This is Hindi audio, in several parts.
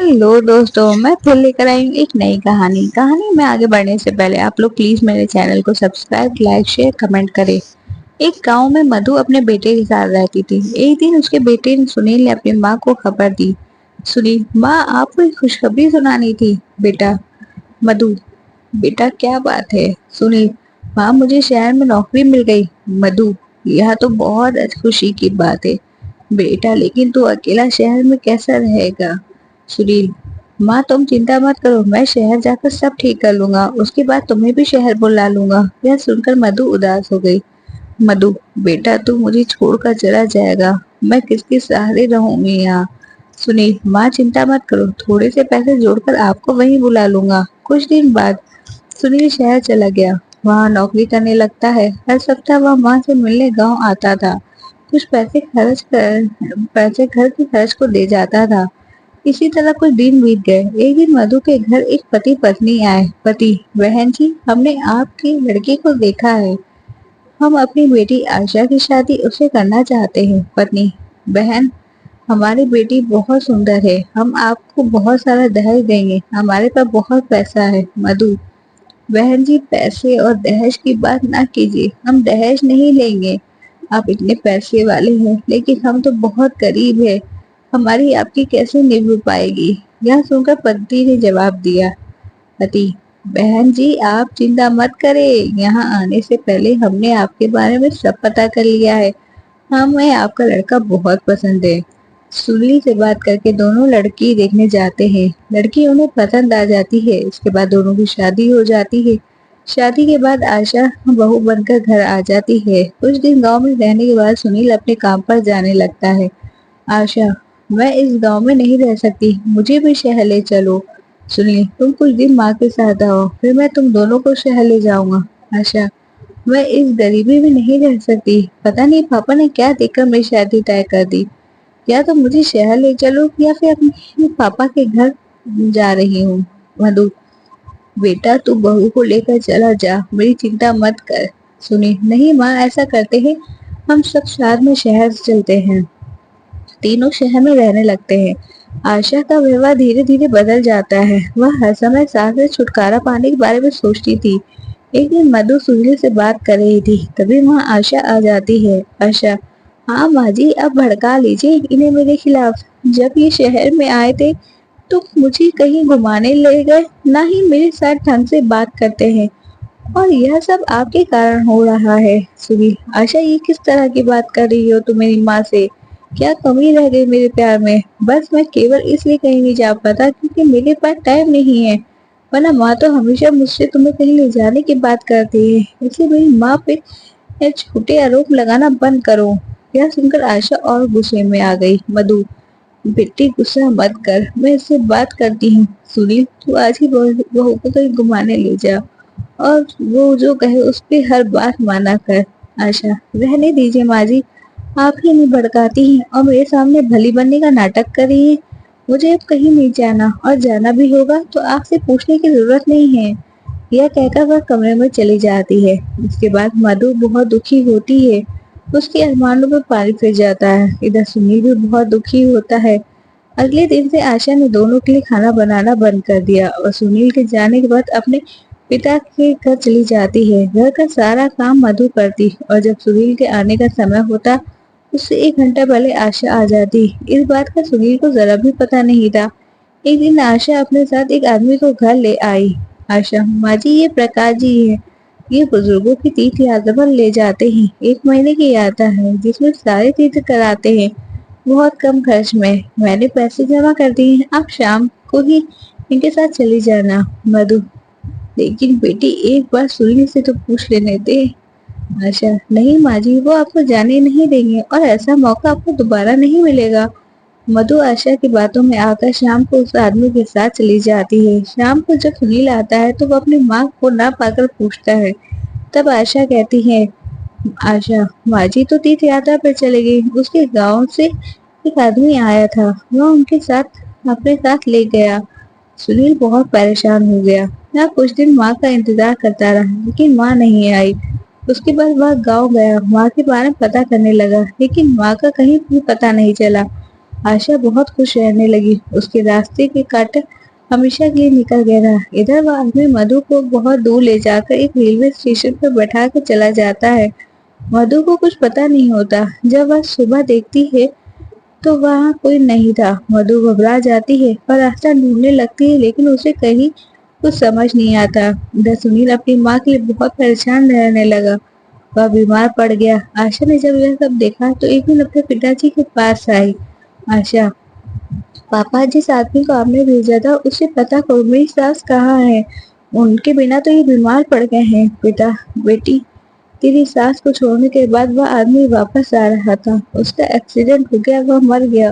हेलो दोस्तों, मैं फिर लेकर आई हूँ एक नई कहानी में आगे बढ़ने से पहले आप लोग प्लीज मेरे चैनल को सब्सक्राइब, लाइक, शेयर, कमेंट करें। एक गांव में मधु अपने बेटे के साथ रहती थी। एक दिन उसके बेटे सुनील ने अपनी माँ को खबर दी। सुनील, माँ आपको एक खुशखबरी सुनानी थी। बेटा मधु, बेटा क्या बात है? सुनील, माँ मुझे शहर में नौकरी मिल गई। मधु, यह तो बहुत खुशी की बात है बेटा, लेकिन तू अकेला शहर में कैसा रहेगा? सुनील, माँ तुम चिंता मत करो, मैं शहर जाकर सब ठीक कर लूंगा, उसके बाद तुम्हें भी शहर बुला लूंगा। यह सुनकर मधु उदास हो गई। मधु, बेटा तू मुझे छोड़कर चला जाएगा, मैं किसके सहारे रहूंगी यहाँ? सुनील, माँ चिंता मत करो, थोड़े से पैसे जोड़कर आपको वहीं बुला लूंगा। कुछ दिन बाद सुनील शहर चला गया। वहाँ नौकरी करने लगता है। हर सप्ताह वह माँ से मिलने गांव आता था। कुछ पैसे घर के खर्च को दे जाता था। इसी तरह कुछ दिन बीत गए। एक दिन मधु के घर एक पति पत्नी आए। पति, बहन जी, हमने आपकी लड़की को देखा है, हम अपनी बेटी आशा की शादी उससे करना चाहते हैं। पत्नी, बहन, हमारी बेटी बहुत सुंदर है, हम आपको बहुत सारा दहेज देंगे, हमारे पास बहुत पैसा है। मधु, बहन जी, पैसे और दहेज की बात ना कीजिए, हम दहेज नहीं लेंगे। आप इतने पैसे वाले हैं, लेकिन हम तो बहुत गरीब है, हमारी आपकी कैसे निभ पाएगी? यह सुनकर पति ने जवाब दिया। पति, बहन जी आप चिंता मत करें, यहाँ आने से पहले हमने आपके बारे में सब पता कर लिया है, हमें आपका लड़का बहुत पसंद है। सुनील से बात करके दोनों लड़की देखने जाते हैं। लड़की उन्हें पसंद आ जाती है। इसके बाद दोनों की शादी हो जाती है। शादी के बाद आशा बहू बनकर घर आ जाती है। कुछ दिन गांव में रहने के बाद सुनील अपने काम पर जाने लगता है। आशा, मैं इस गांव में नहीं रह सकती, मुझे भी शहर ले चलो। सुनील, तुम कुछ दिन माँ के साथ आओ, फिर मैं तुम दोनों को शहर ले जाऊंगा। आशा, मैं इस गरीबी में नहीं रह सकती, पता नहीं पापा ने क्या देखकर मेरी शादी तय कर दी। या तो मुझे शहर ले चलो या फिर अपने पापा के घर जा रही हूँ। मधु, बेटा तू बहू को लेकर चला जा, मेरी चिंता मत कर। सुनील, नहीं माँ, ऐसा करते हैं, हम सब साथ में शहर चलते हैं। तीनों शहर में रहने लगते हैं। आशा का व्यवहार धीरे धीरे बदल जाता है। वह हर समय सास से छुटकारा पाने के बारे में सोचती थी। एक दिन मधु सुनील से बात कर रही थी, तभी वहाँ आशा आ जाती है। आशा, हाँ माँ जी, अब भड़का लीजिए इन्हें मेरे खिलाफ। जब ये शहर में आए थे तो मुझे कहीं घुमाने ले गए, ना ही मेरे साथ ढंग से बात करते हैं, और यह सब आपके कारण हो रहा है। सुनील, आशा ये किस तरह की बात कर रही हो तुम मेरी माँ से? क्या कमी रह गई मेरे प्यार में? बस मैं केवल इसलिए कहीं नहीं जा पाता क्योंकि मेरे पास टाइम नहीं है, वरना माँ तो हमेशा मुझसे तुम्हें कहीं ले जाने की बात करती है। इसलिए मेरी माँ पे ये झूठे आरोप लगाना बंद करो। यह सुनकर आशा और गुस्से में आ गई। मधु, बेटी गुस्सा मत कर, मैं इससे बात करती हूँ। सुनील, तू आज ही बहू को कहीं घुमाने ले जा, और वो जो कहे उस पे हर बात माना कर। आशा, रहने दीजिए माँ जी, आप ही नहीं भड़काती हैं और मेरे सामने भली बनने का नाटक कर रही हैं। मुझे अब कहीं नहीं जाना, और जाना भी होगा तो आपसे पूछने की जरूरत नहीं है। यह कहकर वह कमरे में चली जाती है। इसके बाद मधु बहुत दुखी होती है। उसके अरमानों में पानी फिर जाता है। इधर सुनील भी बहुत दुखी होता है। अगले दिन से आशा ने दोनों के लिए खाना बनाना बंद कर दिया और सुनील के जाने के बाद अपने पिता के घर चली जाती है। घर का सारा काम मधु करती, और जब सुनील के आने का समय होता उससे 1 घंटा पहले आशा आ जाती। इस बात का सुनील को जरा भी पता नहीं था। एक दिन आशा अपने साथ एक आदमी को घर ले आई। आशा, माँ जी ये प्रकाश जी है, ये बुजुर्गों की तीर्थ यात्रा पर ले जाते हैं। 1 महीने की यात्रा है जिसमें सारे तीर्थ कराते हैं, बहुत कम खर्च में। मैंने पैसे जमा कर दिए हैं, आप शाम को ही इनके साथ चली जाना। मधु, लेकिन बेटी एक बार सुनील से तो पूछ लेने दे। आशा, नहीं माँ जी, वो आपको जाने नहीं देंगे और ऐसा मौका आपको दोबारा नहीं मिलेगा। मधु आशा की बातों में आकर शाम को उस आदमी के साथ चली जाती है। शाम को जब सुनील आता है तो वो अपनी माँ को ना पाकर पूछता है। तब आशा कहती है, आशा, माँ जी तो तीर्थ यात्रा पर चले गई, उसके गांव से एक आदमी आया था, वह उनके साथ अपने साथ ले गया। सुनील बहुत परेशान हो गया। वह कुछ दिन माँ का इंतजार करता रहा, लेकिन माँ नहीं आई। उसके बाद वह गांव गया, माँ के बारे में पता करने लगा, लेकिन माँ का कहीं भी पता नहीं चला। आशा बहुत खुश रहने लगी। उसके रास्ते के कांटे हमेशा के लिए निकल गया था। इधर वह आदमी मधु को बहुत दूर ले जाकर एक रेलवे स्टेशन पर बैठा कर चला जाता है। मधु को कुछ पता नहीं होता। जब वह सुबह देखती है तो वहाँ कोई नहीं था। मधु घबरा जाती है और रास्ता ढूंढने लगती है, लेकिन उसे कहीं कुछ समझ नहीं आता। इधर सुनील अपनी माँ के लिए बहुत परेशान रहने लगा। वह बीमार पड़ गया। आशा ने जब यह सब देखा तो एक दिन अपने पिताजी के पास आई। आशा, पापा जिस आदमी को आपने भेजा था उसे पता करो मेरी सास कहाँ है। उनके बिना तो ये बीमार पड़ गए हैं। बेटा, बेटी, तेरी सास को छोड़ने के बाद वह आदमी वापस आ रहा था। उसका एक्सीडेंट हो गया, वह मर गया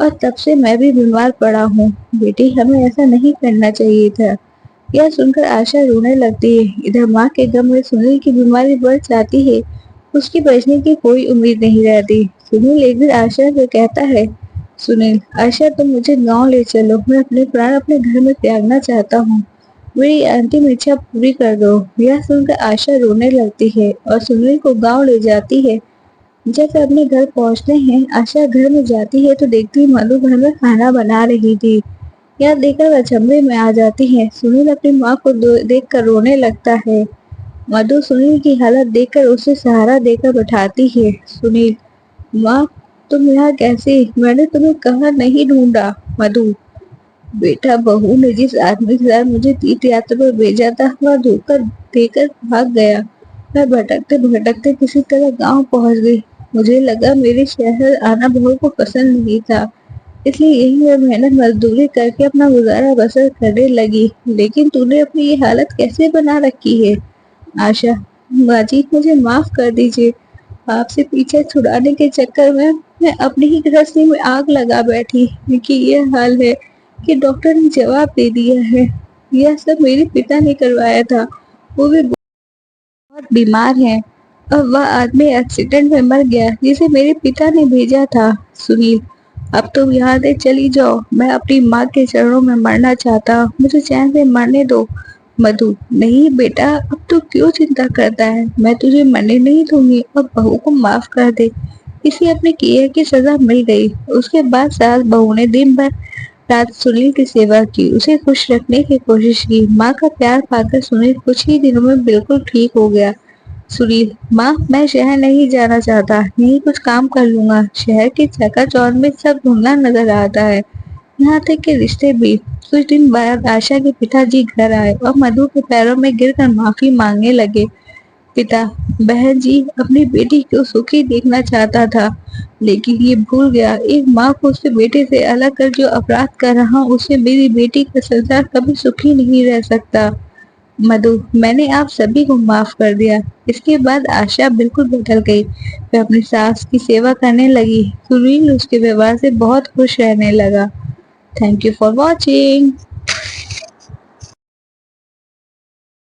और तब से मैं भी बीमार पड़ा हूँ। बेटी, हमें ऐसा नहीं करना चाहिए था। यह सुनकर आशा रोने लगती है। इधर माँ के गम में सुनील की बीमारी बढ़ जाती है। उसकी बचने की कोई उम्मीद नहीं रहती। सुनील एक दिन आशा से कहता है, सुनील, आशा, तुम मुझे गांव ले चलो। मैं अपने प्राण अपने घर में त्यागना चाहता हूँ। मेरी अंतिम इच्छा पूरी कर दो। यह सुनकर आशा रोने लगती है और सुनील को गांव ले जाती है। जब वे अपने घर पहुंचते हैं, आशा घर में जाती है तो देखती है मधु घर में खाना बना रही थी। यह देखकर वह अचंभे में आ जाती है। सुनील अपनी माँ को देखकर रोने लगता है। मधु सुनील की हालत देखकर उसे सहारा देकर बैठाती है। सुनील, माँ, तुम यहाँ कैसे? मैंने तुम्हें कहाँ नहीं ढूंढा। मधु, बेटा, बहू ने जिस आदमी के साथ मुझे तीर्थ यात्रा पर भेजा था वह धोखा देकर भाग गया। मैं भटकते भटकते किसी तरह गांव पहुंच गई। मुझे लगा मेरे शहर आना बहू को पसंद नहीं था, इसलिए यही मैं मेहनत मजदूरी करके अपना गुजारा बसर करने लगी। लेकिन तूने अपनी ये हालत कैसे बना रखी है? आशा, बाजी, मुझे माफ कर दीजिए। आपसे पीछे छुड़ाने के चक्कर में मैं अपनी ही गृहस्थी में आग लगा बैठी कि ये हाल है कि डॉक्टर ने जवाब दे दिया है। यह सब मेरे पिता ने करवाया था। वो भी बहुत बीमार है और वह आदमी एक्सीडेंट में मर गया जिसे मेरे पिता ने भेजा था। सुनील, अब तुम यहाँ से चली जाओ। मैं अपनी माँ के चरणों में मरना चाहता हूँ। मुझे चैन से मरने दो। मधु, नहीं बेटा, अब तू क्यों चिंता करता है? मैं तुझे मरने नहीं दूंगी और बहू को माफ कर दे। इसे अपने किए की सजा मिल गई। उसके बाद सास बहू ने दिन भर रात सुनील की सेवा की, उसे खुश रखने की कोशिश की। माँ का प्यार पाकर सुनील कुछ ही दिनों में बिल्कुल ठीक हो गया। सुनील, माँ, मैं शहर नहीं जाना चाहता। यही कुछ काम कर लूंगा। शहर की चकाचौंध में सब धुंधला नजर आता है, यहाँ तक के रिश्ते भी। कुछ दिन बाद आशा के पिताजी घर आए और मधु के पैरों में गिरकर माफी मांगने लगे। पिता, बहन जी अपनी बेटी को सुखी देखना चाहता था, लेकिन ये भूल गया एक माँ को उसके बेटे से अलग कर जो अपराध कर रहा हूँ उससे मेरी बेटी का संसार कभी सुखी नहीं रह सकता। मधु, मैंने आप सभी को माफ कर दिया। इसके बाद आशा बिल्कुल बदल गई। वह अपनी सास की सेवा करने लगी। सुनील उसके व्यवहार से बहुत खुश रहने लगा। Thank you for watching.